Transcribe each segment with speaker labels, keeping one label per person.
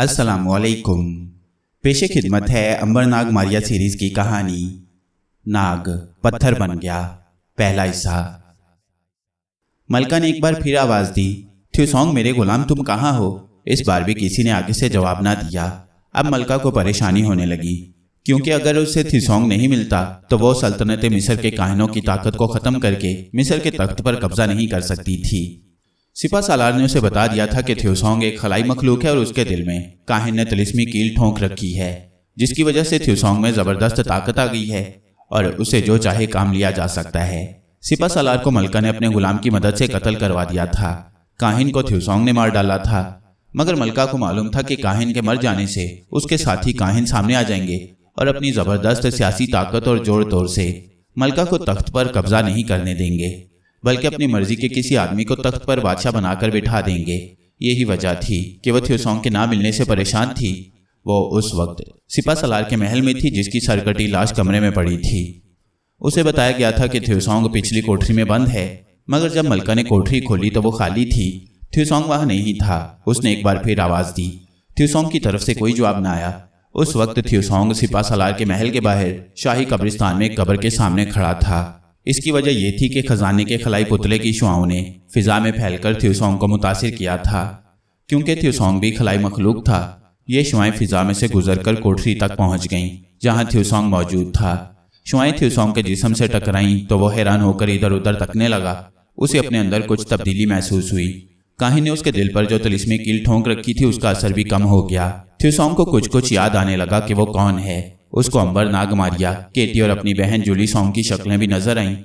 Speaker 1: अस्सलामुअलैकुम। पेशे खिदमत है अंबर नाग मारिया सीरीज की कहानी नाग पत्थर बन गया, पहला हिस्सा। मलका ने एक बार फिर आवाज दी, थ्यूसोंग मेरे गुलाम तुम कहाँ हो? इस बार भी किसी ने आगे से जवाब ना दिया। अब मलका को परेशानी होने लगी, क्योंकि अगर उसे थ्यूसोंग नहीं मिलता तो वो सल्तनत मिस्र के काहिनों की ताकत को खत्म करके मिस्र के तख्त पर कब्जा नहीं कर सकती थी। सिपा सालार ने उसे बता दिया था कि थ्यूसोंग एक खलाई मखलूक है और उसके दिल में काहिन ने तिलिस्मी कील ठोंक रखी है, जिसकी वजह से थ्यूसोंग में जबरदस्त ताकत आ गई है और उसे जो चाहे काम लिया जा सकता है। सिपा सालार को मलका ने अपने गुलाम की मदद से कत्ल करवा दिया था। काहिन को थ्यूसोंग ने मार डाला था, मगर मलका को मालूम था कि काहिन के मर जाने से उसके साथी काहिन सामने आ जाएंगे और अपनी जबरदस्त सियासी ताकत और जोड़ तोड़ से मलका को तख्त पर कब्जा नहीं करने देंगे, बल्कि अपनी मर्जी के किसी आदमी को तख्त पर बादशाह बनाकर बिठा देंगे। यही वजह थी कि वह थ्यूसोंग के ना मिलने से परेशान थी। वो उस वक्त सिपा सलार के महल में थी, जिसकी सरकटी लाश कमरे में पड़ी थी। उसे बताया गया था कि थ्यूसोंग पिछली कोठरी में बंद है, मगर जब मलका ने कोठरी खोली तो वो खाली थी। थ्यूसोंग वहां नहीं था। उसने एक बार फिर आवाज दी, थ्यूसोंग की तरफ से कोई जवाब न आया। उस वक्त थ्यूसोंग सिपा सलार के महल के बाहर शाही कब्रिस्तान में एक कब्र के सामने खड़ा था। इसकी वजह यह थी कि खजाने के खलाई पुतले की शुआओं ने फिजा में फैलकर थ्यूसोंग को मुतासिर किया था। क्योंकि थ्यूसोंग भी खलाई मखलूक था, ये शुआएं फिजा में से गुजरकर कोठरी तक पहुंच गईं, जहां थ्यूसोंग मौजूद था। शुआएं थ्यूसोंग के जिस्म से टकराईं तो वो हैरान होकर इधर उधर तकने लगा। उसे अपने अंदर कुछ तब्दीली महसूस हुई। काहिन ने उसके दिल पर जो तिलिस्मी कील ठोंक रखी थी, उसका असर भी कम हो गया। थ्यूसोंग को कुछ कुछ याद आने लगा कि वो कौन है। उसको अंबर नाग मारिया, केटी और अपनी बहन जूली सोंग की शक्लें भी नजर आईं,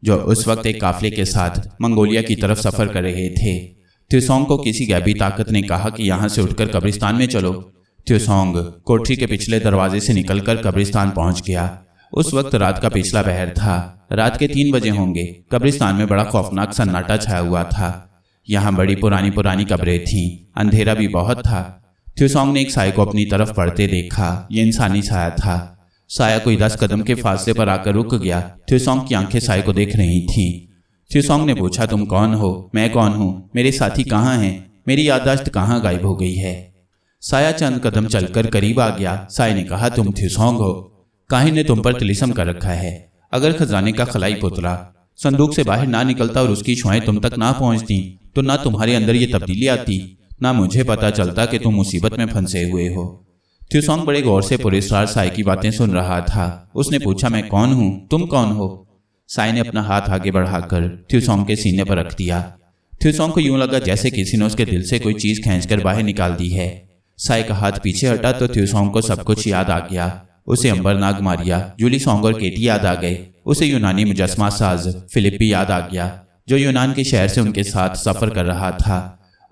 Speaker 1: जो उस वक्त एक काफिले के साथ मंगोलिया की तरफ सफर कर रहे थे। थ्यूसोंग को किसी गैबी ताकत ने कहा कि यहाँ से उठकर कब्रिस्तान में चलो। थ्यूसोंग कोठरी के पिछले दरवाजे से निकलकर कब्रिस्तान पहुंच गया। उस वक्त रात का पिछला पहर था। रात के 3 बजे होंगे। कब्रिस्तान में बड़ा खौफनाक सन्नाटा छाया हुआ था। यहाँ बड़ी पुरानी पुरानी कब्रें थीं। अंधेरा भी बहुत था। थ्यूसोंग ने एक साये को अपनी तरफ बढ़ते देखा। ये इंसानी साया था। साया कोई 10 कदम के फासले पर आकर रुक गया। थ्यूसोंग की आंखें साये को देख रही थीं। थ्यूसोंग ने पूछा, तुम कौन हो? मैं कौन हूँ? मेरे साथी कहाँ हैं? मेरी याददाश्त कहाँ गायब हो गई है? साया चंद कदम चलकर करीब आ गया। साये ने कहा, तुम थ्यूसोंग हो। काहिन ने तुम पर तिलिस्म कर रखा है। अगर खजाने का खलाई पुतला संदूक से बाहर ना निकलता और उसकी शुआएं तुम तक ना पहुंचती तो ना तुम्हारे अंदर ये तब्दीली आती, ना मुझे पता चलता कि तुम मुसीबत में फंसे हुए हो। थ्यूसोंग बड़े गौर से पुरस्कार साये की बातें सुन रहा था। उसने पूछा, मैं कौन हूँ? तुम कौन हो? साये ने अपना हाथ आगे बढ़ाकर थ्यूसोंग के सीने पर रख दिया। थ्यूसोंग को यूं लगा जैसे किसी ने उसके दिल से कोई चीज खींचकर बाहर निकाल दी है। साये का हाथ पीछे हटा तो थ्यूसोंग को सब कुछ याद आ गया। उसे अंबर नाग मारिया, जूली सोंग और केटी याद आ गए। उसे यूनानी मुजस्मा साज फिलिप भी याद आ गया, जो यूनान के शहर से उनके साथ सफर कर रहा था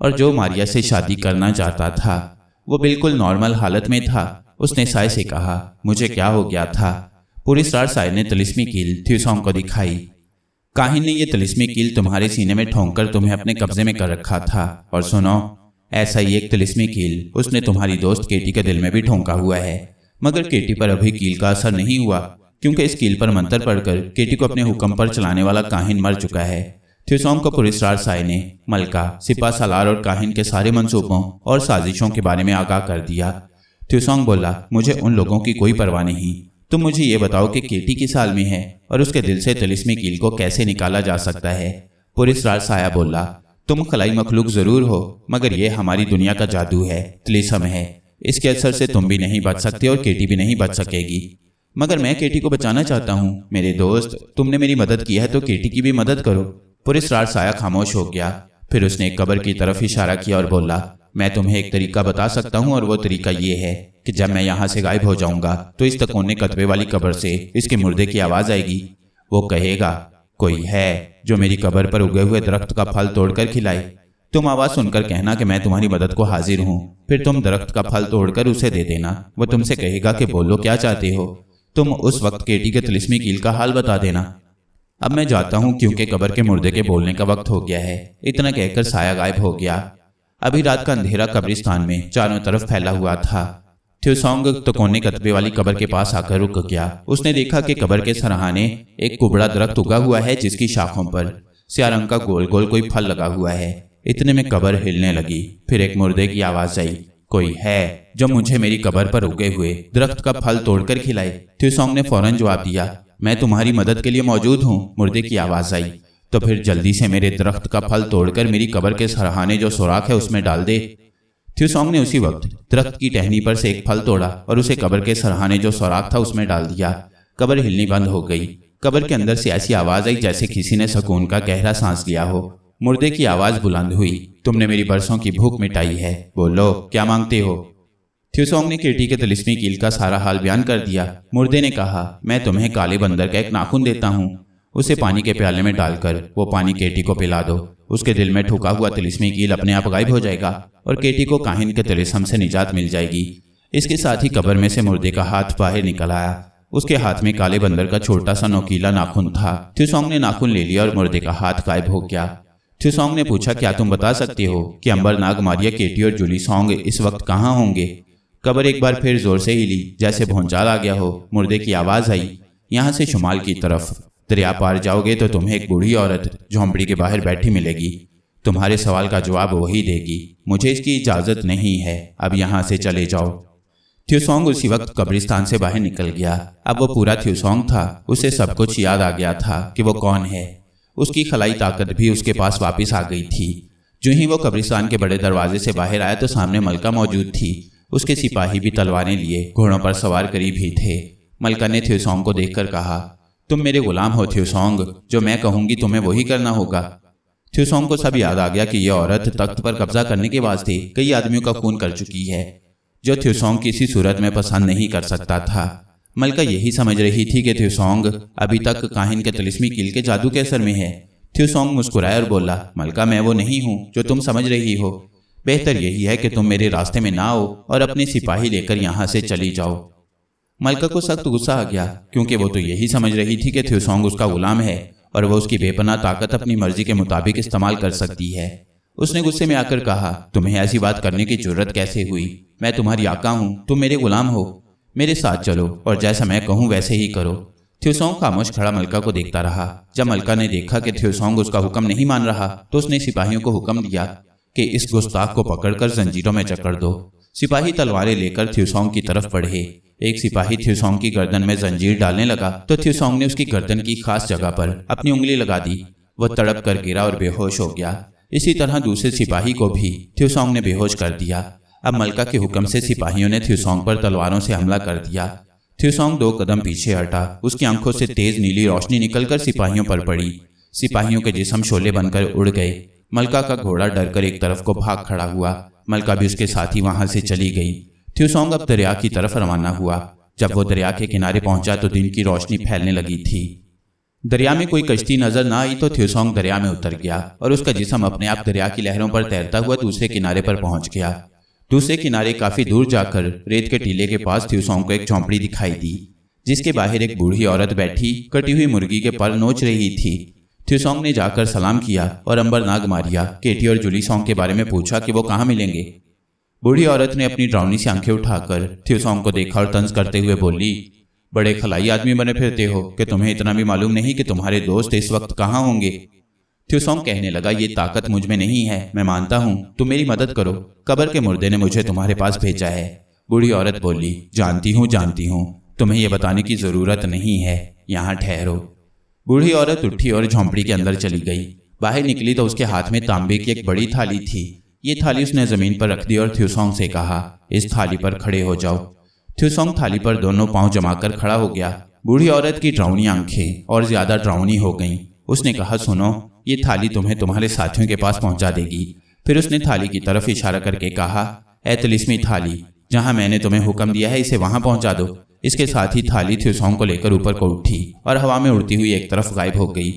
Speaker 1: और जो मारिया से शादी करना चाहता था। वो बिल्कुल नॉर्मल हालत में था। उसने साये से कहा, मुझे क्या हो गया था? पूरी स्टार साये ने तिलिस्मी कील थ्यूसोंग को दिखाई। काहिन ने ये तिलिस्मी कील तुम्हारे सीने में ठोंककर तुम्हें अपने कब्जे में कर रखा था। और सुनो, ऐसा ही एक तिलिस्मी कील उसने तुम्हारी दोस्त केटी के दिल में भी ठोंका हुआ है, मगर केटी पर अभी कील का असर नहीं हुआ, क्योंकि इस कील पर मंत्र पढ़कर केटी को अपने हुक्म पर चलाने वाला काहिन मर चुका है। थ्यूसोंग को पुरस्कार साये ने मलका, सिपा सलार और काहिन के सारे मंसूबों और साजिशों के बारे में आगाह कर दिया। थ्यूसोंग बोला, मुझे उन लोगों की कोई परवाह नहीं। तुम मुझे ये बताओ कि केटी किस हाल में है और उसके दिल से तिलिस्मी कील को कैसे निकाला जा सकता है। पुरस्कार साया बोला, तुम खलाई मखलूक जरूर हो, मगर ये हमारी दुनिया का जादू है, तिलिस्म है। इसके असर से तुम भी नहीं बच सकते और केटी भी नहीं बच सकेगी। मगर मैं केटी को बचाना चाहता हूँ। मेरे दोस्त, तुमने मेरी मदद की है तो केटी की भी मदद करो। पुरस्कार साया खामोश हो गया। फिर उसने एक कब्र की तरफ इशारा किया और बोला, मैं तुम्हें एक तरीका बता सकता हूँ और वो तरीका ये है कि जब मैं यहाँ से गायब हो जाऊंगा तो इस तकोने कतबे वाली कब्र से इसके मुर्दे की आवाज आएगी। वो कहेगा, कोई है जो मेरी कब्र पर उगे हुए दरख्त का फल तोड़कर खिलाए। तुम आवाज सुनकर कहना कि मैं तुम्हारी मदद को हाजिर हूँ। फिर तुम दरख्त का फल तोड़कर उसे दे देना। वो तुमसे कहेगा कि बोलो क्या चाहते हो। तुम उस वक्त केटी के तिलिस्मी कील का हाल बता देना। अब मैं जाता हूँ, क्योंकि कब्र के मुर्दे के बोलने का वक्त हो गया है। इतना कहकर साया गायब हो गया। अभी रात का अंधेरा कब्रिस्तान में चारों तरफ फैला हुआ था। थ्यूसोंग तकोने कतबे वाली कब्र के पास आकर रुक गया। उसने देखा कि कब्र के सरहाने एक कुबड़ा दरख्त उगा हुआ है, जिसकी शाखों पर स्याह का गोल गोल कोई फल लगा हुआ है। इतने में कब्र हिलने लगी। फिर एक मुर्दे की आवाज आई, कोई है जो मुझे मेरी कब्र पर उगे हुए दरख्त का फल तोड़कर खिलाए? थ्यूसोंग ने फौरन जवाब दिया, मैं तुम्हारी मदद के लिए मौजूद हूँ। मुर्दे की आवाज आई, तो फिर जल्दी से मेरे दरख्त का फल तोड़कर मेरी कब्र के सरहाने जो सुराख है उसमें डाल दे। थ्यूसोंग ने उसी वक्त दरख्त की टहनी पर से एक फल तोड़ा और उसे कब्र के सरहाने जो सुराख था उसमें डाल दिया। कब्र हिलनी बंद हो गई। कब्र के अंदर से ऐसी आवाज आई जैसे किसी ने सुकून का गहरा सांस लिया हो। मुर्दे की आवाज बुलंद हुई, तुमने मेरी बरसों की भूख मिटाई है, बोलो क्या मांगते हो? थ्यूसोंग ने केटी के तिलिस्मी कील का सारा हाल बयान कर दिया। मुर्दे ने कहा, मैं तुम्हें काले बंदर का एक नाखून देता हूँ, उसे पानी के प्याले में डालकर वो पानी केटी को पिला दो। उसके दिल में ठुका हुआ तिलिस्मी कील अपने आप गायब हो जाएगा और केटी को काहिन के तिलिस्म से निजात मिल जाएगी। इसके साथ ही कब्र में से मुर्दे का हाथ बाहर निकल आया। उसके हाथ में काले बंदर का छोटा सा नोकीला नाखून था। थ्यूसोंग ने नाखून ले लिया और मुर्दे का हाथ गायब हो गया। थ्यूसोंग ने पूछा, क्या तुम बता सकते हो कि अंबरनाग, मारिया, केटी और जुलीसोंग इस वक्त कहाँ होंगे? कब्र एक बार फिर जोर से हिली जैसे भूचाल आ गया हो। मुर्दे की आवाज आई, यहाँ से शुमाल की तरफ दरिया पार जाओगे तो तुम्हें एक बूढ़ी औरत झोंपड़ी के बाहर बैठी मिलेगी। तुम्हारे सवाल का जवाब वही देगी। मुझे इसकी इजाजत नहीं है, अब यहाँ से चले जाओ। थ्यूसोंग उसी वक्त कब्रिस्तान से बाहर निकल गया। अब वो पूरा थ्यूसोंग था। उसे सब कुछ याद आ गया था कि वो कौन है। उसकी खलाई ताकत भी उसके पास वापस आ गई थी। जो ही वो कब्रिस्तान के बड़े दरवाजे से बाहर आया तो सामने मलका मौजूद थी। उसके सिपाही भी तलवारें लिए घोड़ों पर सवार करीब ही थे। मलका ने थ्यूसोंग को देखकर कहा, तुम मेरे गुलाम हो थ्यूसोंग, जो मैं कहूंगी तुम्हें वही करना होगा। थ्यूसोंग को सब याद आ गया कि यह औरत तख्त पर कब्जा करने के वास्ते कई आदमियों का खून कर चुकी है, जो थ्यूसोंग किसी सूरत में पसंद नहीं कर सकता था। मलका यही समझ रही थी कि थ्यूसोंग अभी तक काहिन के तिलिस्मी कील के जादू के असर में है। थ्यूसोंग मुस्कुराया और बोला, मलका मैं वो नहीं हूँ जो तुम समझ रही हो। बेहतर यही है कि तुम मेरे रास्ते में ना आओ और अपने सिपाही लेकर यहाँ से चली जाओ। मलका को सख्त गुस्सा आ गया, क्योंकि वो तो यही समझ रही थी कि थ्यूसोंग उसका गुलाम है और वो उसकी बेपनाह ताकत अपनी मर्जी के मुताबिक इस्तेमाल कर सकती है। उसने गुस्से में आकर कहा, तुम्हें ऐसी बात करने की जरूरत कैसे हुई? मैं तुम्हारी आका हूँ, तुम मेरे गुलाम हो। मेरे साथ चलो और जैसा मैं कहूँ वैसे ही करो। थ्यूसोंग खामोश खड़ा मलका को देखता रहा। जब मलका ने देखा कि थ्यूसोंग उसका हुक्म नहीं मान रहा तो उसने सिपाहियों को हुक्म दिया कि इस गुस्ताख को पकड़कर जंजीरों में जकड़ दो। सिपाही तलवारें लेकर थ्यूसोंग की तरफ बढ़े। एक सिपाही थ्यूसोंग की गर्दन में जंजीर डालने लगा तो थ्यूसोंग ने उसकी गर्दन की खास जगह पर अपनी उंगली लगा दी। वह तड़प कर गिरा और बेहोश हो गया। इसी तरह दूसरे सिपाही को भी थ्यूसोंग ने बेहोश कर दिया। अब मलका के हुक्म से सिपाहियों ने थ्यूसोंग पर तलवारों से हमला कर दिया। थ्यूसोंग 2 कदम पीछे हटा। उसकी आंखों से तेज नीली रोशनी निकलकर सिपाहियों पर पड़ी। सिपाहियों के जिस्म शोले बनकर उड़ गए। मलका का घोड़ा डरकर एक तरफ को भाग खड़ा हुआ। मलका भी उसके साथ ही वहां से चली गई। थ्यूसोंग अब दरिया की तरफ रवाना हुआ। जब वो दरिया के किनारे पहुंचा तो दिन की रोशनी फैलने लगी थी। दरिया में कोई कश्ती नजर न आई तो थ्यूसोंग दरिया में उतर गया और उसका जिस्म अपने आप दरिया की लहरों पर तैरता हुआ दूसरे किनारे पर पहुंच गया। दूसरे किनारे काफी दूर जाकर रेत के टीले के पास थ्यूसोंग को एक झोंपड़ी दिखाई दी, जिसके बाहर एक बूढ़ी औरत बैठी कटी हुई मुर्गी के पर नोच रही थी। थ्यूसोंग ने जाकर सलाम किया और अंबरनाग, मारिया, केटी और जुलीसोंग के बारे में पूछा कि वो कहाँ मिलेंगे। बूढ़ी औरत ने अपनी डरावनी से आंखें उठाकर थ्यूसोंग को देखा और तंज करते हुए बोली, बड़े खलाई आदमी बने फिरते हो कि तुम्हें इतना भी मालूम नहीं कि तुम्हारे दोस्त इस वक्त कहाँ होंगे। थ्यूसोंग कहने लगा, ये ताकत मुझ में नहीं है, मैं मानता हूँ, तुम मेरी मदद करो। कब्र के मुर्दे ने मुझे तुम्हारे पास भेजा है। बूढ़ी औरत बोली, जानती हूँ, तुम्हें यह बताने की जरूरत नहीं है, यहाँ ठहरो। बूढ़ी औरत उठी और झोंपड़ी के अंदर चली गई। बाहर निकली तो उसके हाथ में तांबे की एक बड़ी थाली थी। ये थाली उसने जमीन पर रख दी और थ्यूसोंग से कहा, इस थाली पर खड़े हो जाओ। थ्यूसोंग थाली पर दोनों पांव जमाकर खड़ा हो गया। बूढ़ी औरत की डरावनी आंखें और ज्यादा डरावनी हो गईं। उसने कहा, सुनो, ये थाली तुम्हें तुम्हारे साथियों के पास पहुंचा देगी। फिर उसने थाली की तरफ इशारा करके कहा, ऐ तिलिस्मी थाली, जहां मैंने तुम्हें हुक्म दिया है इसे वहां पहुंचा दो। इसके साथ ही थाली थ्यूसोंग को लेकर ऊपर को उठी और हवा में उड़ती हुई एक तरफ गायब हो गई।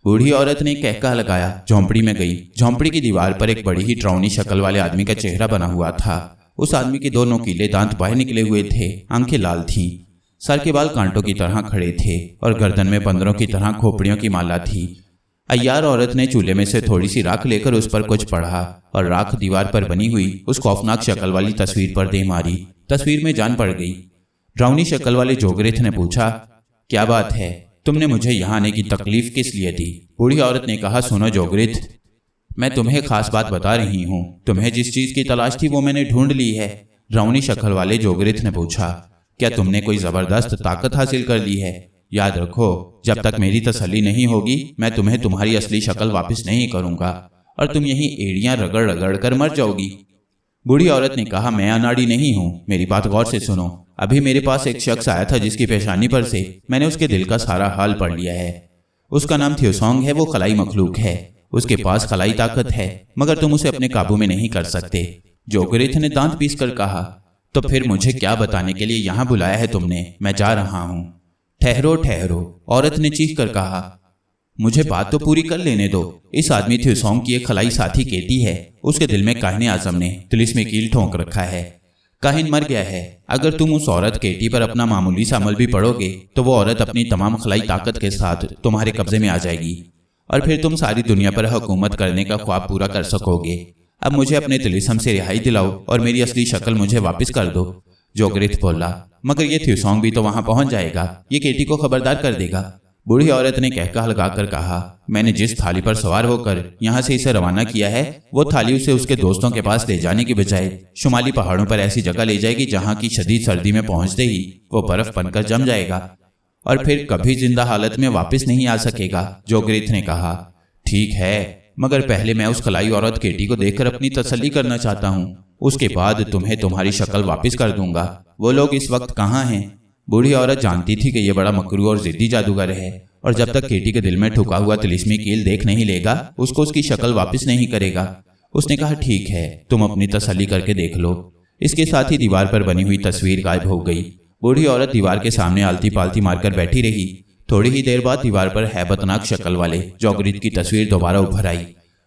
Speaker 1: बूढ़ी औरत ने कहका लगाया, झोंपड़ी में गई। झोंपड़ी की दीवार पर एक बड़ी ही डरावनी शक्ल वाले आदमी का चेहरा बना हुआ था। उस आदमी के 2 नोकीले दांत बाहर निकले हुए थे, आंखें लाल थीं, सर के बाल कांटों की तरह खड़े थे और गर्दन में बंदरों की तरह खोपड़ियों की माला थी। अय्यार औरत ने चूल्हे में से थोड़ी सी राख लेकर उस पर कुछ पढ़ा और राख दीवार पर बनी हुई उस खौफनाक शक्ल वाली तस्वीर पर दे मारी। तस्वीर में जान पड़ गई। डरावनी शक्ल वाले जोगरेथ ने पूछा, क्या बात है, तुमने मुझे यहाँ आने की तकलीफ किस लिए दी? बूढ़ी औरत ने कहा, सुनो जोगरेथ, मैं तुम्हें खास बात बता रही हूँ। तुम्हें जिस चीज की तलाश थी वो मैंने ढूंढ ली है। रौनी शक्ल वाले जोगरिथ ने पूछा, क्या तुमने कोई जबरदस्त ताकत हासिल कर ली है? याद रखो, जब तक मेरी तसल्ली नहीं होगी मैं तुम्हें तुम्हारी असली शक्ल वापस नहीं करूंगा और तुम यहीं एड़ियां रगड़ रगड़ कर मर जाओगी। बूढ़ी औरत ने कहा, मैं अनाड़ी नहीं हूँ, मेरी बात गौर से सुनो। अभी मेरे पास एक शख्स आया था जिसकी पेशानी पर से मैंने उसके दिल का सारा हाल पढ़ लिया है। उसका नाम थ्योसॉन्ग है। वो खलाई मखलूक है, उसके पास खलाई ताकत है, मगर तुम उसे अपने काबू में नहीं कर सकते। जोगरिथ ने दांत पीस कर कहा, तो फिर मुझे क्या बताने के लिए यहाँ बुलाया है तुमने? मैं जा रहा हूँ। ठहरो ठहरो, औरत ने चीख कर कहा, मुझे बात तो पूरी कर लेने दो। इस आदमी थ्योसॉन्ग की एक खलाई साथी केटी है। उसके दिल में काहिन आजम ने तिलिस्मी कील ठोंक रखा है। काहिन मर गया है। अगर तुम उस औरत केटी पर अपना मामूली सा अमल भी पढ़ोगे तो वो औरत अपनी तमाम खलाई ताकत के साथ तुम्हारे कब्जे में आ जाएगी और फिर तुम सारी दुनिया पर हुकूमत करने का ख्वाब पूरा कर सकोगे। अब मुझे अपने तिलिस्म से रिहाई दिलाओ और मेरी असली शक्ल मुझे वापस कर दो। जोगरिथ बोला, मगर ये थ्योसॉन्ग भी तो वहां पहुंच जाएगा, ये केटी को खबरदार कर देगा। बूढ़ी औरत ने कहका लगाकर कहा, मैंने जिस थाली पर सवार होकर यहाँ से इसे रवाना किया है वो थाली उसे उसके दोस्तों के पास ले जाने की बजाय शुमाली पहाड़ों पर ऐसी जगह ले जाएगी जहाँ की शदीद सर्दी में पहुंचते ही वो बर्फ बनकर जम जाएगा और फिर कभी जिंदा हालत में वापस नहीं आ सकेगा। जोगरिथ ने कहा, ठीक है, मगर पहले मैं उस खलाई औरत केटी को देखकर अपनी तसल्ली करना चाहता हूँ, उसके बाद तुम्हें तुम्हारी शक्ल वापस कर दूंगा। वो लोग इस वक्त कहाँ हैं? बूढ़ी औरत जानती थी कि यह बड़ा मकरू और जिद्दी जादूगर है और जब तक केटी के दिल में ठुका हुआ तिलिस्मी कील देख नहीं लेगा उसको उसकी शक्ल वापस नहीं करेगा। उसने कहा, ठीक है, तुम अपनी तसल्ली करके देख लो। इसके साथ ही दीवार पर बनी हुई तस्वीर गायब हो गई। बूढ़ी औरत दीवार के सामने आलती पालती मारकर बैठी रही। थोड़ी ही देर बाद दीवार पर हैबतनाक शक्ल वाले जोगरिथ की तस्वीर दोबारा उभर आई।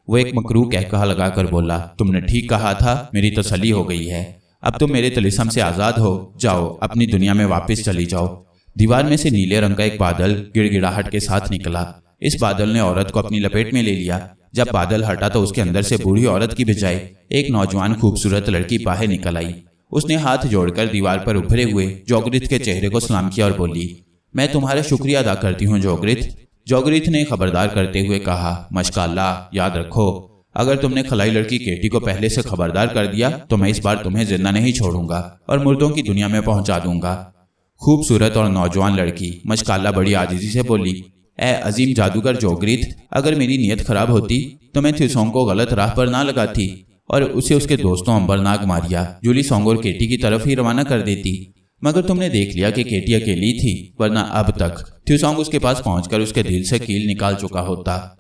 Speaker 1: वो एक मकरू कहकहा लगाकर बोला, तुमने ठीक कहा था, मेरी तसल्ली हो गई है। अब तुम मेरे तिलिस्म से आजाद हो, जाओ अपनी दुनिया में वापस चली जाओ। दीवार में से नीले रंग का एक बादल गिड़गिड़ाहट के साथ निकला। इस बादल ने औरत को अपनी लपेट में ले लिया। जब बादल हटा तो उसके अंदर से बूढ़ी औरत की बजाय एक नौजवान खूबसूरत लड़की बाहर निकल आई। उसने हाथ जोड़कर दीवार पर उभरे हुए जोगरिथ के चेहरे को सलाम किया और बोली, मैं तुम्हारा शुक्रिया अदा करती हूँ जोगरिथ। जोगरिथ ने खबरदार करते हुए कहा, माशाअल्लाह, याद रखो, अगर तुमने खलाई लड़की केटी को पहले से खबरदार कर दिया तो मैं इस बार तुम्हें जिंदा नहीं छोड़ूंगा और मुर्दों की दुनिया में पहुंचा दूंगा। खूबसूरत और नौजवान लड़की मशकाल्ला बड़ी आजिजी से बोली, ए अजीम जादूगर जोगरिथ, अगर मेरी नीयत खराब होती तो मैं थ्योसॉन्ग को गलत राह पर ना लगाती और उसे उसके दोस्तों अंबरनाग मारिया, जूली सॉन्ग और केटी की तरफ ही रवाना कर देती। मगर तुमने देख लिया कि केटी अकेली थी, वरना अब तक थ्योसॉन्ग उसके पास पहुंचकर उसके दिल से कील निकाल चुका होता।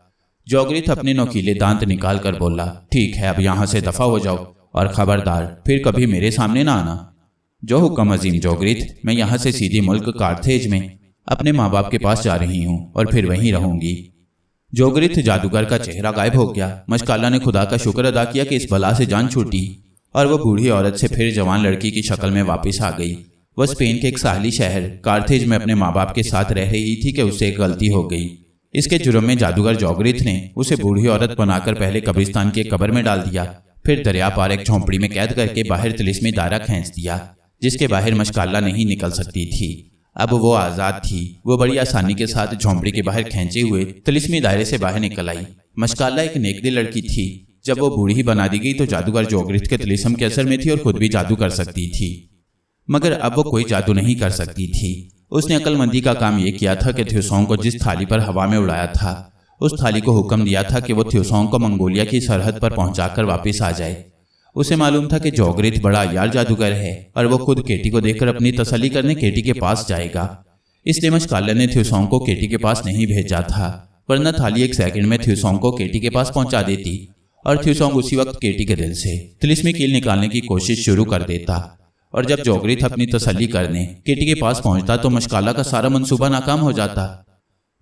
Speaker 1: जोगरिथ अपने नोकीले दांत निकाल कर बोला, ठीक है, अब यहाँ से दफा हो जाओ और खबरदार फिर कभी मेरे सामने ना आना। जो हुक्म अजीम जोगरिथ, मैं यहाँ से सीधी मुल्क कार्थेज में अपने माँ बाप के पास जा रही हूँ और फिर वहीं रहूंगी। जोगरिथ जादूगर का चेहरा गायब हो गया। मशकाल्ला ने खुदा का शुक्र अदा किया कि इस बला से जान छूटी और वह बूढ़ी औरत से फिर जवान लड़की की शक्ल में वापस आ गई। वह स्पेन के एक साहली शहर कार्थेज में अपने माँ बाप के साथ रह रही थी कि उससे एक गलती हो गई। इसके जुर्म में जादूगर जोगरिथ ने उसे बूढ़ी औरत बनाकर पहले कब्रिस्तान की एक कब्र में डाल दिया, फिर दरिया पार एक झोंपड़ी में कैद करके बाहर तिलिस्मी दायरा खींच दिया जिसके बाहर मशकाल्ला नहीं निकल सकती थी। अब वो आजाद थी। वो बड़ी आसानी के साथ झोंपड़ी के बाहर खींचे हुए तिलिस्मी दायरे से बाहर निकल आई। मशकाल्ला एक नेकदिल लड़की थी। जब वो बूढ़ी बना दी गई तो जादूगर जोगरिथ के तिलिस्म के असर में थी और खुद भी जादू कर सकती थी, मगर अब वो कोई जादू नहीं कर सकती थी। उसने अक्लमंदी का काम ये किया था कि थ्योसॉन्ग को जिस थाली पर हवा में उड़ाया था उस थाली को हुक्म दिया था कि वो थ्योसॉन्ग को मंगोलिया की सरहद पर पहुंचाकर वापस आ जाए। उसे मालूम था कि जोगरिथ बड़ा यार जादूगर है और वो खुद केटी को देखकर अपनी तसल्ली करने केटी के पास जाएगा। इसलिए मशकाल्ला ने थ्योसॉन्ग को केटी के पास नहीं भेजा था, वरना थाली एक सेकंड में थ्योसॉन्ग को केटी के पास पहुंचा देती और थ्योसॉन्ग उसी वक्त केटी के दिल से तिलिस्मी कील निकालने की कोशिश शुरू कर देता। और जब जोगरिथ अपनी तसल्ली करने केटी के पास पहुंचता तो मशकाल्ला का सारा मंसूबा नाकाम हो जाता।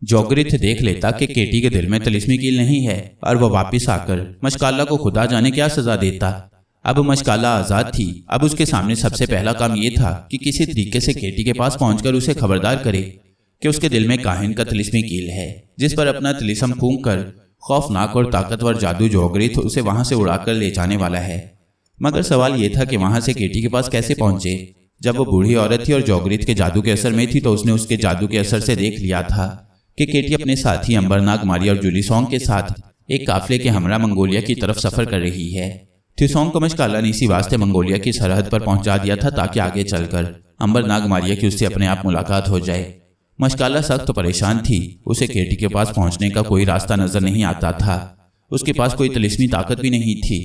Speaker 1: जोगरिथ देख लेता कि केटी के दिल में तिलिस्मी कील नहीं है और वह वापस आकर मशकाल्ला को खुदा जाने क्या सजा देता। अब मशकाल्ला आजाद थी। अब उसके सामने सबसे पहला काम यह था कि किसी तरीके से केटी के पास पहुंचकर उसे खबरदार करे कि उसके दिल में काहिन का तिलिस्मी कील है जिस पर अपना तिलिस्म फूंक कर खौफनाक और ताकतवर जादू जोगरिथ उसे वहां से उड़ाकर ले जाने वाला है। मगर सवाल यह था कि वहां से केटी के पास कैसे पहुंचे। जब वो बूढ़ी औरत थी और जोगरिथ के जादू के असर में थी तो उसने उसके जादू के असर से देख लिया था कि केटी अपने साथी अंबरनाग मारिया और जूली सॉन्ग के साथ एक काफले के हमरा मंगोलिया की तरफ सफर कर रही है। थ्यूसोंग को मशकाला ने इसी वास्ते मंगोलिया की सरहद पर पहुंचा दिया था ताकि आगे चलकर अंबरनाग मारिया की उससे अपने आप मुलाकात हो जाए। मशकाला सख्त परेशान थी। उसे केटी के पास पहुंचने का कोई रास्ता नजर नहीं आता था। उसके पास कोई तिलिस्मी ताकत भी नहीं थी।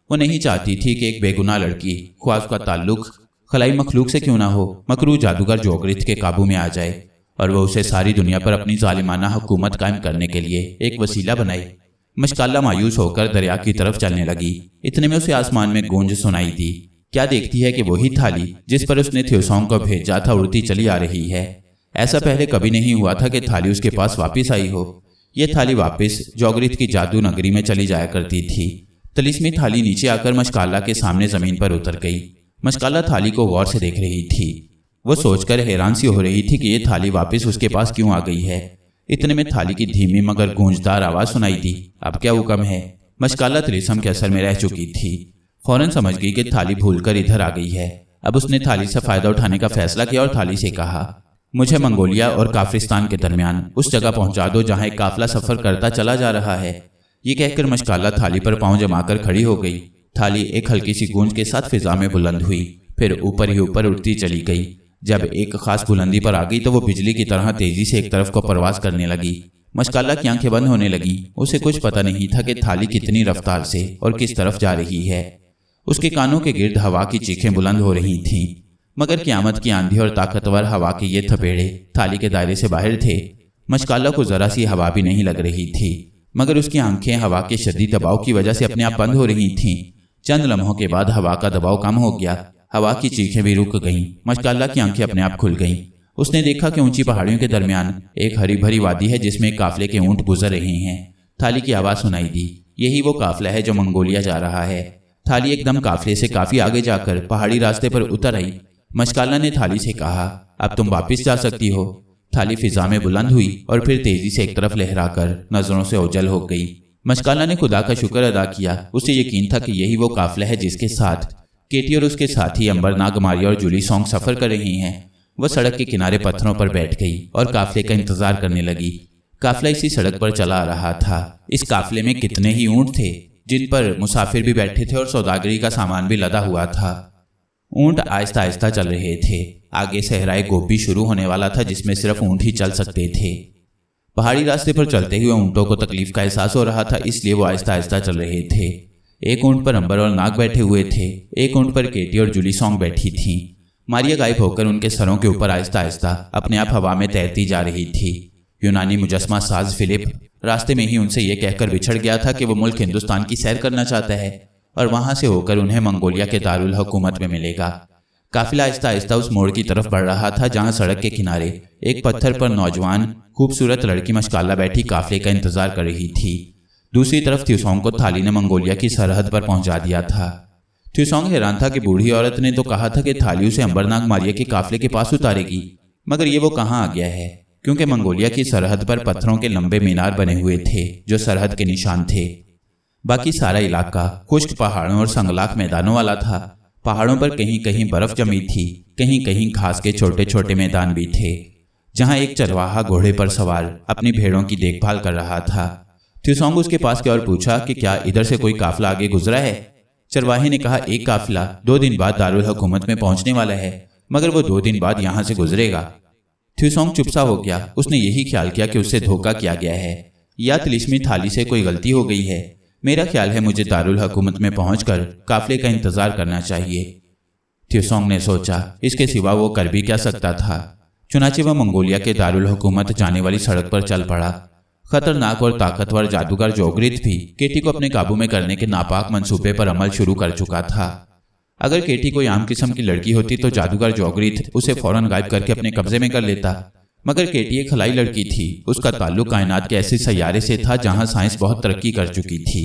Speaker 1: वो नहीं चाहती थी कि एक बेगुनाह लड़की, ख्वाह उसका ताल्लुक खलाई मखलूक से क्यों ना हो, मकरू जादूगर जोगरिथ के काबू में आ जाए और वह उसे सारी दुनिया पर अपनी जालिमाना हुकूमत कायम करने के लिए एक वसीला बनाए। मशकाला मायूस होकर दरिया की तरफ चलने लगी। इतने में उसे आसमान में गूंज सुनाई दी। क्या देखती है कि वही थाली जिस पर उसने थ्यूसोंग को भेजा था उड़ती चली आ रही है। ऐसा पहले कभी नहीं हुआ था कि थाली उसके पास वापस आई हो। यह थाली वापस जोगरिथ की जादू नगरी में चली जाया करती थी। तिलिस्मी थाली नीचे आकर मशकाला के सामने जमीन पर उतर गई। मशकाला थाली को गौर से देख रही थी। वो सोचकर हैरान सी हो रही थी कि यह थाली वापस उसके पास क्यों आ गई है। इतने में थाली की धीमी मगर गूंजदार आवाज सुनाई दी। अब क्या हुक्म है? मशकाला तिलिस्म के असर में रह चुकी थी। फौरन समझ गई कि थाली भूलकर इधर आ गई है। अब उसने थाली से फायदा उठाने का फैसला किया और थाली से कहा, मुझे मंगोलिया और काफरिस्तान के दरमियान उस जगह पहुंचा दो जहां एक काफिला सफर करता चला जा रहा है। ये कहकर मशकाला थाली पर पांव जमाकर खड़ी हो गई। थाली एक हल्की सी गूंज के साथ फिजा में बुलंद हुई, फिर ऊपर ही ऊपर उड़ती चली गई। जब एक खास बुलंदी पर आ गई तो वो बिजली की तरह तेजी से एक तरफ को परवास करने लगी। मशकाला की आंखें बंद होने लगी। उसे कुछ पता नहीं था कि थाली कितनी रफ्तार से और किस तरफ जा रही है। उसके कानों के गिर्द हवा की चीखें बुलंद हो रही थीं, मगर क़यामत की आंधी और ताकतवर हवा के ये थपेड़े थाली के दायरे से बाहर थे। मशकाला को जरा सी हवा भी नहीं लग रही थी, मगर उसकी आंखें हवा के शदीद दबाव की वजह से अपने आप बंद हो रही थीं। चंद लम्हों के बाद हवा का दबाव कम हो गया। हवा की चीखें भी रुक गईं। मशकाला की आंखें अपने आप खुल गईं। उसने देखा कि ऊंची पहाड़ियों के दरमियान एक हरी भरी वादी है जिसमें काफले के ऊंट गुजर रहे हैं। थाली की आवाज सुनाई दी। यही वो काफला है जो मंगोलिया जा रहा है। थाली एकदम काफले से काफी आगे जाकर पहाड़ी रास्ते पर उतर आई। मशकाला ने थाली से कहा, अब तुम वापिस जा सकती हो। थाली फिजा में बुलंद हुई और फिर तेजी से एक तरफ लहराकर नजरों से ओझल हो गई। मशकाला ने खुदा का शुक्र अदा किया। उसे यकीन था कि यही वो काफला है जिसके साथ केटी और उसके साथी अंबरनाग मारिया और जुलीसोंग सफर कर रही हैं। वह सड़क के किनारे पत्थरों पर बैठ गई और काफले का इंतजार करने लगी। काफला इसी सड़क पर चला आ रहा था। इस काफले में कितने ही ऊंट थे जिन पर मुसाफिर भी बैठे थे और सौदागरी का सामान भी लदा हुआ था। ऊंट आहिस्ता आहिस्ता चल रहे थे। आगे सहराए गोपी शुरू होने वाला था जिसमें सिर्फ ऊंट ही चल सकते थे। पहाड़ी रास्ते पर चलते हुए ऊंटों को तकलीफ का एहसास हो रहा था, इसलिए वो आहिस्ता आहिस्ता चल रहे थे। एक ऊंट पर अंबर और नाग बैठे हुए थे। एक ऊंट पर केटी और जुलीसोंग बैठी थीं। मारिया गायब होकर उनके सरों के ऊपर आहिस्ता आहिस्ता अपने आप हवा में तैरती जा रही थी। यूनानी मुजस्मा साज फिलिप रास्ते में ही उनसे यह कहकर बिछड़ गया था कि वो मुल्क हिंदुस्तान की सैर करना चाहता है और वहां से होकर उन्हें मंगोलिया के दारुल हुकूमत में मिलेगा। काफिला आहिस्ता आहिस्ता उस मोड़ की तरफ बढ़ रहा था जहां सड़क के किनारे एक पत्थर पर नौजवान खूबसूरत लड़की मशकाला बैठी काफिले का इंतजार कर रही थी। दूसरी तरफ थ्यूसोंग को थाली ने मंगोलिया की सरहद पर पहुंचा दिया था। थ्यूसोंग हैरान था कि बूढ़ी औरत ने तो कहा था कि थाली उसे अंबरनाग मारिया के काफिले के पास उतारेगी, मगर ये वो कहाँ आ गया है, क्योंकि मंगोलिया की सरहद पर पत्थरों के लंबे मीनार बने हुए थे जो सरहद के निशान थे। बाकी सारा इलाका खुश्क पहाड़ों और संगलाख मैदानों वाला था। पहाड़ों पर कहीं कहीं बर्फ जमी थी, कहीं कहीं घास के छोटे छोटे मैदान भी थे जहां एक चरवाहा घोड़े पर सवार अपनी भेड़ों की देखभाल कर रहा था। थ्यूसोंग उसके पास गया और पूछा कि क्या इधर से कोई काफिला आगे गुजरा है। चरवाहे ने कहा, एक काफिला 2 दिन बाद दारुल हुकूमत में पहुंचने वाला है, मगर वो 2 दिन बाद यहां से गुजरेगा। थ्यूसोंग चुपसा हो गया। उसने यही ख्याल किया कि उससे धोखा किया गया है या तिलिस्मी थाली से कोई गलती हो गई है। मेरा ख्याल है मुझे दारुल हुकूमत में पहुंचकर काफिले का इंतजार करना चाहिए। थ्यूसोंग ने सोचा, इसके सिवा वो कर भी क्या सकता था। चुनाचे वह मंगोलिया के दारुल हुकूमत जाने वाली सड़क पर चल पड़ा। खतरनाक और ताकतवर जादूगर जोगरिथ भी केटी को अपने काबू में करने के नापाक मंसूबे पर अमल शुरू कर चुका था। अगर केटी कोई आम किस्म की लड़की होती तो जादूगर जोगरिथ उसे फौरन गायब करके अपने कब्जे में कर लेता, मगर केटी एक खलाई लड़की थी। उसका ताल्लुक कायनात के ऐसे सैयारे से था जहां साइंस बहुत तरक्की कर चुकी थी।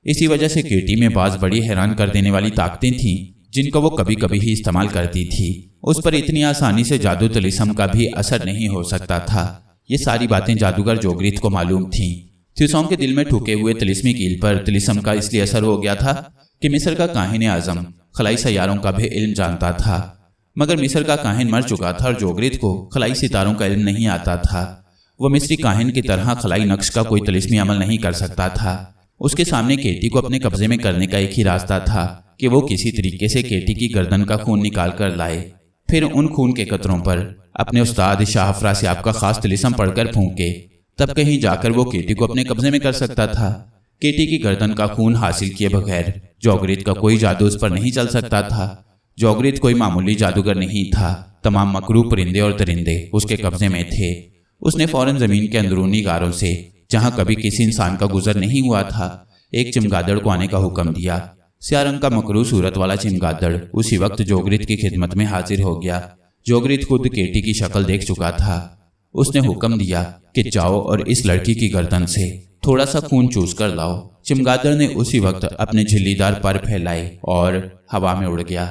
Speaker 1: इसी वजह से केटी में बाज बड़ी हैरान कर देने वाली ताकतें थीं जिनको वो कभी कभी ही इस्तेमाल करती थी। उस पर इतनी आसानी से जादू तिलिस्म का भी असर नहीं हो सकता था। ये सारी बातें जादूगर जोगरिथ को मालूम थीं। थ्यूसोंग के दिल में ठुके हुए तिलिस्मी कील पर तिलिस्म का इसलिए असर हो गया था कि मिस्र का काहिन आजम खलाई सैयारों का भी इल्म जानता था, मगर मिस्र का काहिन मर चुका था और जोगरिथ को खलाई सितारों का इल्म नहीं आता था। वो मिस्री काहिन की तरह खलाई नक्श का कोई तिलिस्मी अमल नहीं कर सकता था। उसके सामने केटी को अपने कब्जे में करने का एक ही रास्ता था कि वो किसी तरीके से केटी की गर्दन का खून निकाल कर लाए, फिर उन खून के कतरों पर अपने उस्ताद शाह अफरासियाब का खास तिलिस्म पढ़कर फूंके, तब कहीं जाकर वो केटी को अपने कब्जे में कर सकता था। केटी की गर्दन का खून हासिल किए बगैर जोगरित का कोई जादू उस पर नहीं चल सकता था। जोगरित कोई मामूली जादूगर नहीं था। तमाम मकरू परिंदे और दरिंदे उसके कब्जे में थे। उसने फौरन जमीन के अंदरूनी गारों से, जहां कभी किसी इंसान का गुजर नहीं हुआ था, एक चमगादड़ को आने का हुक्म दिया। स्याह रंग का मकरू सूरत वाला चमगादड़ उसी वक्त जोगरित की खिदमत में हाजिर हो गया। जोगरित खुद केटी की शक्ल देख चुका था। उसने हुक्म दिया कि जाओ और इस लड़की की गर्दन से थोड़ा सा खून चूस कर लाओ। चमगादड़ ने उसी वक्त अपने झिल्लीदार पर फैलाए और हवा में उड़ गया।